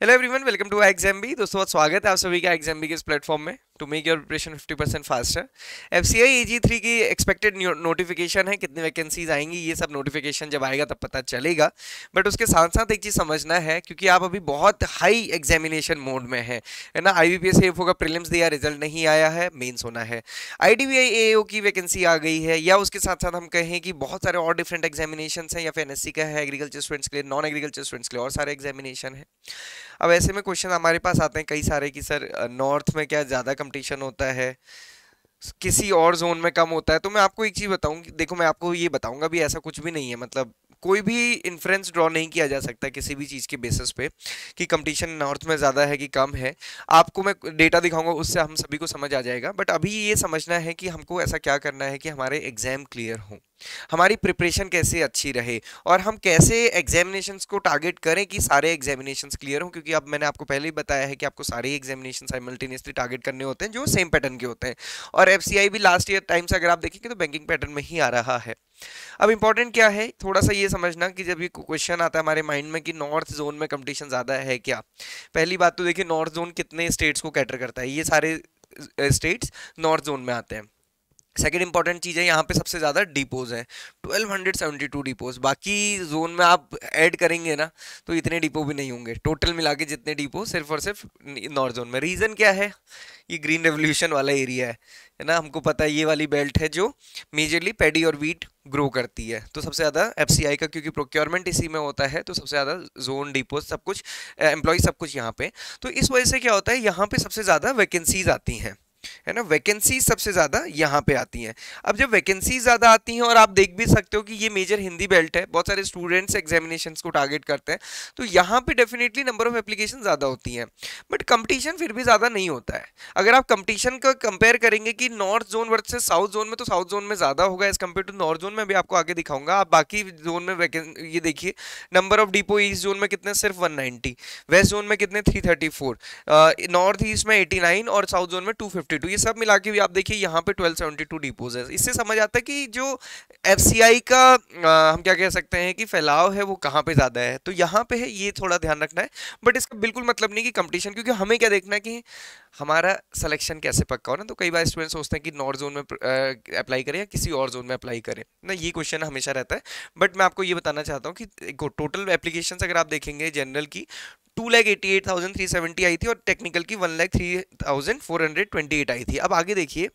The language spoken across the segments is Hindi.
Hello everyone, welcome to exam B. दोस्तों, बहुत स्वागत है आप सभी का एग्जाम बी के इस प्लेटफॉर्म में to make your preparation 50% faster. FCI AG 3 की एक्सपेक्टेड नोटिफिकेशन है, कितनी वैकेंसीज आएंगी ये सब नोटिफिकेशन जब आएगा तब पता चलेगा। बट उसके साथ साथ एक चीज़ समझना है, क्योंकि आप अभी बहुत हाई एग्जामिनेशन मोड में है ना। आईबीपीएस एएफओ का प्रीलिम्स दिया, रिजल्ट नहीं आया है, मेंस होना है। आईडीबीआई एएओ की वैकेंसी आ गई है, या उसके साथ साथ हम कहें कि बहुत सारे और डिफरेंट एग्जामिनेशन हैं, या फिर एनएससी का है एग्रीकल्चर स्टूडेंट्स के लिए, नॉन एग्रीकल्चर स्टूडेंट्स के लिए और सारे एग्जामिनेशन है। अब ऐसे में क्वेश्चन हमारे पास आते हैं कई सारे कि सर नॉर्थ में क्या ज़्यादा कंपटीशन होता है, किसी और जोन में कम होता है। तो मैं आपको एक चीज़ बताऊं, देखो मैं आपको ये बताऊंगा भी ऐसा कुछ भी नहीं है, मतलब कोई भी इन्फ्रेंस ड्रॉ नहीं किया जा सकता किसी भी चीज़ के बेसिस पे कि कंपटीशन नॉर्थ में ज़्यादा है कि कम है। आपको मैं डेटा दिखाऊंगा, उससे हम सभी को समझ आ जाएगा। बट अभी ये समझना है कि हमको ऐसा क्या करना है कि हमारे एग्जाम क्लियर हों, हमारी प्रिपरेशन कैसे अच्छी रहे, और हम कैसे एग्जामिनेशंस को टारगेट करें कि सारे एग्जामिनेशंस क्लियर हों। क्योंकि अब मैंने आपको पहले ही बताया है कि आपको सारे एग्जामिनेशन साइमल्टेनियसली टारगेट करने होते हैं जो सेम पैटर्न के होते हैं। और एफसीआई भी लास्ट ईयर टाइम से अगर आप देखेंगे तो बैंकिंग पैटर्न में ही आ रहा है। अब इंपॉर्टेंट क्या है, थोड़ा सा ये समझना कि जब ये क्वेश्चन आता है हमारे माइंड में कि नॉर्थ जोन में कंपटीशन ज़्यादा है क्या। पहली बात तो देखिए, नॉर्थ जोन कितने स्टेट्स को कैटर करता है, ये सारे स्टेट्स नॉर्थ जोन में आते हैं। सेकेंड इंपॉर्टेंट चीज़ है, यहाँ पे सबसे ज़्यादा डिपोज हैं, 1272 डिपोज। बाकी जोन में आप ऐड करेंगे ना तो इतने डिपो भी नहीं होंगे, टोटल मिला के जितने डिपो सिर्फ और सिर्फ नॉर्थ जोन में। रीज़न क्या है, ये ग्रीन रेवोल्यूशन वाला एरिया है ना। हमको पता है ये वाली बेल्ट है जो मेजरली पैडी और वीट ग्रो करती है। तो सबसे ज़्यादा एफसीआई का, क्योंकि प्रोक्योरमेंट इसी में होता है, तो सबसे ज़्यादा जोन डिपोज सब कुछ एम्प्लॉय सब कुछ यहाँ पे। तो इस वजह से क्या होता है, यहाँ पे सबसे ज़्यादा वैकेंसीज आती हैं, है ना। वैकेंसी सबसे ज्यादा यहाँ पे आती हैं। अब जब वैकेंसी ज्यादा आती हैं, और आप देख भी सकते हो कि ये मेजर हिंदी बेल्ट है, बहुत सारे स्टूडेंट्स एग्जामिनेशंस को टारगेट करते हैं, तो यहाँ पे डेफिनेटली नंबर ऑफ एप्लीकेशन ज्यादा होती हैं। बट कंपटीशन फिर भी ज्यादा नहीं होता है। अगर आप कंपटीशन का कंपेयर करेंगे कि north zone versus south zone में, तो साउथ जोन में ज्यादा होगा as compare to north zone में। भी आपको आगे दिखाऊंगा। आप बाकी जोन में ये देखिए, number of depot east zone में कितने, सिर्फ 190। वेस्ट जोन में कितने, 334। नॉर्थ ईस्ट में 89 और साउथ जोन में 252। ये सब मिला के भी आप देखिए यहाँ पे 1272 डिपोज है। इससे समझ आता है कि जो एफसीआई का हम क्या कह सकते हैं कि फैलाव है वो कहाँ पे ज़्यादा है। तो यहाँ पे है, ये थोड़ा ध्यान रखना है। बट इसका बिल्कुल मतलब नहीं कि कंपटीशन, क्योंकि हमें क्या देखना है कि हमारा सिलेक्शन कैसे पक्का हो ना। तो कई बार स्टूडेंट सोचते हैं कि नॉर्थ जोन में अप्लाई करें या किसी और जोन में अप्लाई करें ना, ये क्वेश्चन हमेशा रहता है। बट मैं आपको ये बताना चाहता हूँ कि टोटल एप्लीकेशन अगर आप देखेंगे जनरल की 2,88,370 आई थी, और टेक्निकल की 1,03,428 आई थी। अब आगे देखिए,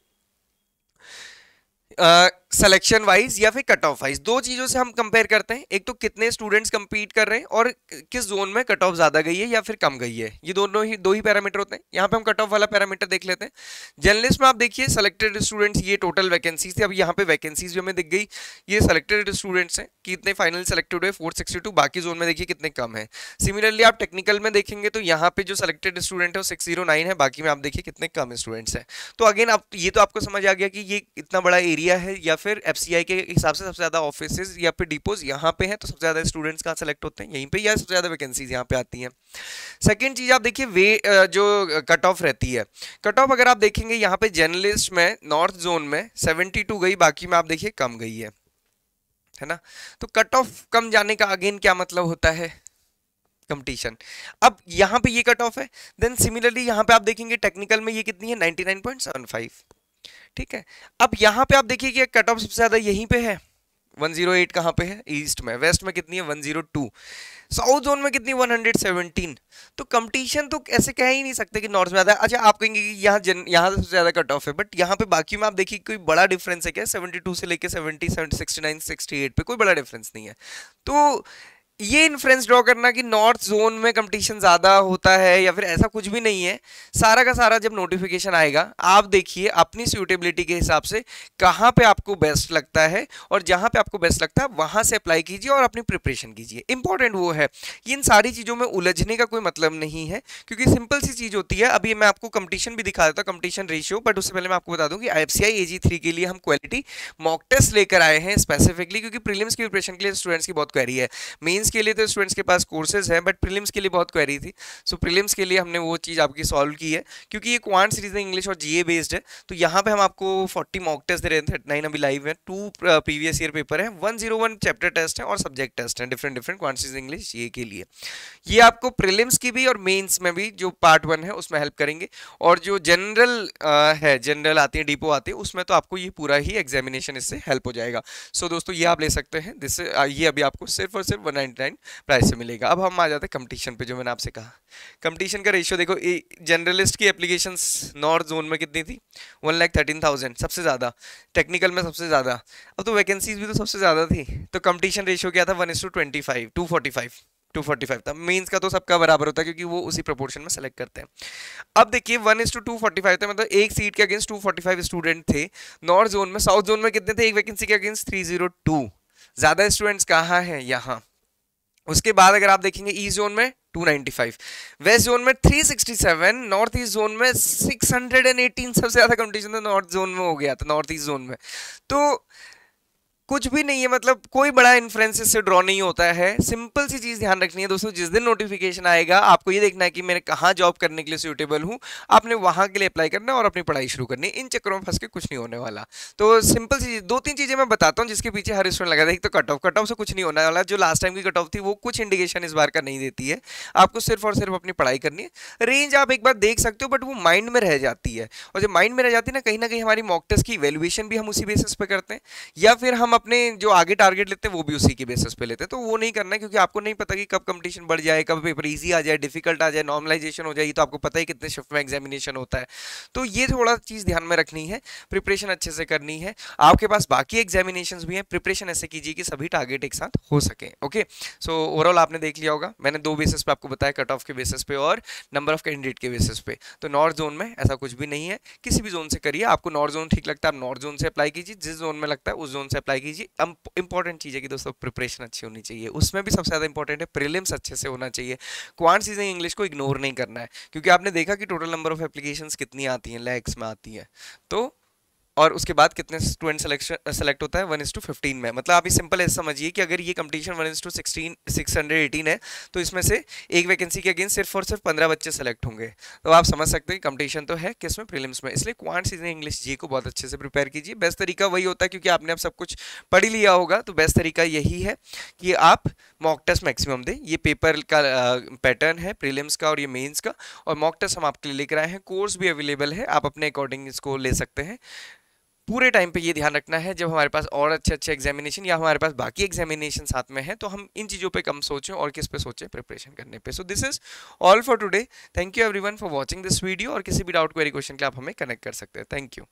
सिलेक्शन वाइज या फिर कट ऑफ वाइज दो चीजों से हम कंपेयर करते हैं। एक तो कितने स्टूडेंट्स कंपीट कर रहे हैं, और किस जोन में कट ऑफ ज्यादा गई है या फिर कम गई है। ये दोनों ही दो ही पैरामीटर होते हैं। यहाँ पे हम कट ऑफ वाला पैरामीटर देख लेते हैं। जर्नलिस्ट में आप देखिए सिलेक्टेड स्टूडेंट्स, ये टोटल वैकेंसीज थी। अब यहाँ पे वैकेंसीज भी हमें दिख गई, ये सिलेक्टेड स्टूडेंट्स हैं, कितने फाइनल सेलेक्टेड हुए 462। बाकी जोन में देखिए कितने कम है। सिमिलरली आप टेक्निकल में देखेंगे तो यहाँ पे जो सिलेक्टेड स्टूडेंट है वो 609 है, बाकी में आप देखिए कितने कम स्टूडेंट्स हैं। तो अगेन आप ये तो आपको समझ आ गया कि ये इतना बड़ा एरिया है, या फिर एफसीआई के हिसाब से सबसे ज्यादा ऑफिसेज या फिर डिपोज यहाँ पे हैं, तो सबसे ज्यादा स्टूडेंट्स कहाँ सेलेक्ट होते हैं, यहीं पे, या सबसे ज्यादा वैकेंसीज यहाँ पे आती हैं। सेकेंड चीज आप देखिए, जो कट ऑफ रहती है, कट ऑफ अगर आप देखेंगे यहाँ पे जर्नलिस्ट में नॉर्थ जोन में 72 गई, बाकी में आप देखिए कम गई है ना। तो कट ऑफ कम जाने का अगेन क्या मतलब होता है, कंपटीशन। अब यहाँ पे ये कट ऑफ है, देन सिमिलरली यहाँ पे आप देखेंगे टेक्निकल में ये कितनी है, 99.75। ठीक है। अब यहाँ पे आप देखिए कि कट ऑफ सबसे ज्यादा यहीं पे है, 108 कहाँ पे है, ईस्ट में। वेस्ट में कितनी है, 102। साउथ जोन में कितनी, 117। तो कंपटीशन तो ऐसे कह ही नहीं सकते कि नॉर्थ में ज्यादा है। अच्छा, आप कहेंगे कि यहाँ सबसे ज्यादा कट ऑफ है, बट यहाँ पे बाकी में आप देखिए कोई बड़ा डिफरेंस है क्या, 72 से लेके 70, 69, 68 पे कोई बड़ा डिफरेंस नहीं है। तो ये इन्फ्रेंस ड्रॉ करना कि नॉर्थ जोन में कंपटीशन ज़्यादा होता है या फिर ऐसा कुछ भी नहीं है। सारा का सारा जब नोटिफिकेशन आएगा, आप देखिए अपनी सूटेबिलिटी के हिसाब से कहाँ पे आपको बेस्ट लगता है, और जहाँ पे आपको बेस्ट लगता है वहाँ से अप्लाई कीजिए और अपनी प्रिपरेशन कीजिए। इंपॉर्टेंट वो है, इन सारी चीज़ों में उलझने का कोई मतलब नहीं है, क्योंकि सिंपल सी चीज़ होती है। अभी मैं आपको कंपटीशन भी दिखा देता हूँ, कंपटीशन रेशियो। बट उससे पहले मैं आपको बता दूँ कि एफसीआई एजी 3 के लिए हम क्वालिटी मॉक टेस्ट लेकर आए हैं स्पेसिफिकली, क्योंकि प्रीलिम्स की प्रिपरेशन के लिए स्टूडेंट्स की बहुत क्वेरी है। मेंस मेंस के लिए तो स्टूडेंट्स के पास कोर्सेज हैं, बट प्रीलिम्स के लिए बहुत क्वेरी थी, सो प्रीलिम्स के लिए हमने वो चीज़ आपकी सॉल्व की है, क्योंकि ये क्वांट रीजनिंग इंग्लिश और जीए बेस्ड है। तो यहाँ पे हम आपको 40 मॉक टेस्ट दे रहे हैं, 39 अभी लाइव है, 2 प्रीवियस ईयर पेपर है, 101 चैप्टर टेस्ट है और सब्जेक्ट टेस्ट है different different quant reasoning English GA के लिए। ये आपको प्रीलिम्स की भी और मेंस में भी जो पार्ट 1 है उसमें हेल्प करेंगे, और जो जनरल है, जनरल आती है, डिपो आती है, उसमें तो आपको ये पूरा ही एग्जामिनेशन इससे हेल्प हो जाएगा। सो दोस्तों ये आप ले सकते हैं, ये अभी आपको सिर्फ और सिर्फ 199 प्राइस से मिलेगा। अब हम आ जाते हैं कंपटीशन पे, जो मैंने आपसे कहा कंपटीशन का रेशियो देखो, जनरलिस्ट की एप्लीकेशंस नॉर्थ जोन में कितनी थी, 1,13,000 सबसे ज़्यादा, टेक्निकल में सबसे ज़्यादा, अब तो वैकेंसीज भी तो सबसे ज़्यादा थी, तो कंपटीशन रेशियो क्या था, 1:25, 245 था। मेंस का तो सबका बराबर होता है, क्योंकि वो उसी प्रोपोर्शन में सेलेक्ट करते हैं। अब देखिए 1:245 था, मतलब एक सीट के अगेंस्ट 245 स्टूडेंट थे नॉर्थ जोन में। साउथ जोन में कितने थे, एक वैकेंसी के अगेंस्ट 302। ज्यादा स्टूडेंट्स कहाँ हैं, यहाँ। उसके बाद अगर आप देखेंगे ईस्ट जोन में 295, वेस्ट जोन में 367, नॉर्थ ईस्ट जोन में 618। सबसे ज्यादा कंपटीशन तो नॉर्थ जोन में हो गया था, नॉर्थ ईस्ट जोन में। तो कुछ भी नहीं है, मतलब कोई बड़ा इन्फ्रेंस इससे ड्रॉ नहीं होता है। सिंपल सी चीज ध्यान रखनी है दोस्तों, जिस दिन नोटिफिकेशन आएगा आपको ये देखना है कि मैं कहाँ जॉब करने के लिए सूटेबल हूँ, आपने वहां के लिए अप्लाई करना है और अपनी पढ़ाई शुरू करनी है। इन चक्करों में फंस के कुछ नहीं होने वाला। तो सिंपल सी 2-3 चीजें मैं बताता हूँ जिसके पीछे हर स्टूडेंट लगा था। एक तो कट ऑफ से कुछ नहीं होने वाला, जो लास्ट टाइम की कट ऑफ थी वो कुछ इंडिकेशन इस बार का नहीं देती है। आपको सिर्फ और सिर्फ अपनी पढ़ाई करनी है। रेंज आप एक बार देख सकते हो, बट वो माइंड में रह जाती है, और जब माइंड में रह जाती है ना कहीं हमारी मॉक टेस्ट की इवैल्यूएशन भी हम उसी बेसिस पे करते हैं, या फिर हम अपने जो आगे टारगेट लेते हैं वो भी उसी के बेसिस पे लेते हैं। तो वो नहीं करना है, क्योंकि आपको नहीं पता कि कब कंपटीशन बढ़ जाए, कब पेपर इजी आ जाए, डिफिकल्ट आ जाए, नॉर्मलाइजेशन हो जाए, तो आपको पता है कितने शिफ्ट में एग्जामिनेशन होता है। तो ये थोड़ा चीज ध्यान में रखनी है, प्रिपरेशन अच्छे से करनी है। आपके पास बाकी एग्जामिनेशंस भी हैं, प्रिपरेशन ऐसे कीजिए कि सभी टारगेट एक साथ हो सके। ओके, सो ओवरऑल आपने देख लिया होगा, मैंने 2 बेसिस पे आपको बताया, कट ऑफ के बेसिस पे और नंबर ऑफ कैंडिडेट के बेसिस पे। तो नॉर्थ जोन में ऐसा कुछ भी नहीं है, किसी भी जोन से करिए। आपको नॉर्थ जोन ठीक लगता है आप नॉर्थ जोन से अप्लाई कीजिए, जिस जोन में लगता है उस जोन से अप्लाई कीजिए। इंपॉर्टेंट चीज है कि दोस्तों प्रिपरेशन अच्छी होनी चाहिए, उसमें भी सबसे ज्यादा इंपॉर्टेंट है प्रीलिम्स अच्छे से होना चाहिए। क्वांट रीजनिंग इंग्लिश को इग्नोर नहीं करना है, क्योंकि आपने देखा कि टोटल नंबर ऑफ एप्लीकेशंस कितनी आती हैं, लैक्स में आती हैं। तो और उसके बाद कितने स्टूडेंट सेलेक्ट होता है, 1:15 में। मतलब आप ये सिंपल ऐसे समझिए कि अगर ये कंपटीशन 1:618 है, तो इसमें से एक वैकेंसी के अगेंस्ट सिर्फ और सिर्फ 15 बच्चे सेलेक्ट होंगे। तो आप समझ सकते हैं कंपटीशन तो है किसमें, प्रीलिम्स में। इसलिए क्वांट रीजनिंग इंग्लिश जी को बहुत अच्छे से प्रिपेयर कीजिए। बेस्ट तरीका वही होता है, क्योंकि आपने अब सब कुछ पढ़ ही लिया होगा, तो बेस्ट तरीका यही है कि आप मॉक टेस्ट मैक्सिमम दें। ये पेपर का पैटर्न है प्रीलिम्स का और ये मेंस का, और मॉक टेस्ट हम आपके लिए लेकर आए हैं। कोर्स भी अवेलेबल है, आप अपने अकॉर्डिंग इसको ले सकते हैं। पूरे टाइम पे ये ध्यान रखना है, जब हमारे पास और अच्छे अच्छे एग्जामिनेशन या हमारे पास बाकी एग्जामिनेशन साथ में है, तो हम इन चीज़ों पे कम सोचें और किस पे सोचें, प्रिपरेशन करने पे। So this is all for today. Thank you everyone for watching this video, और किसी भी डाउट क्वेरी क्वेश्चन के लिए आप हमें कनेक्ट कर सकते हैं। Thank you.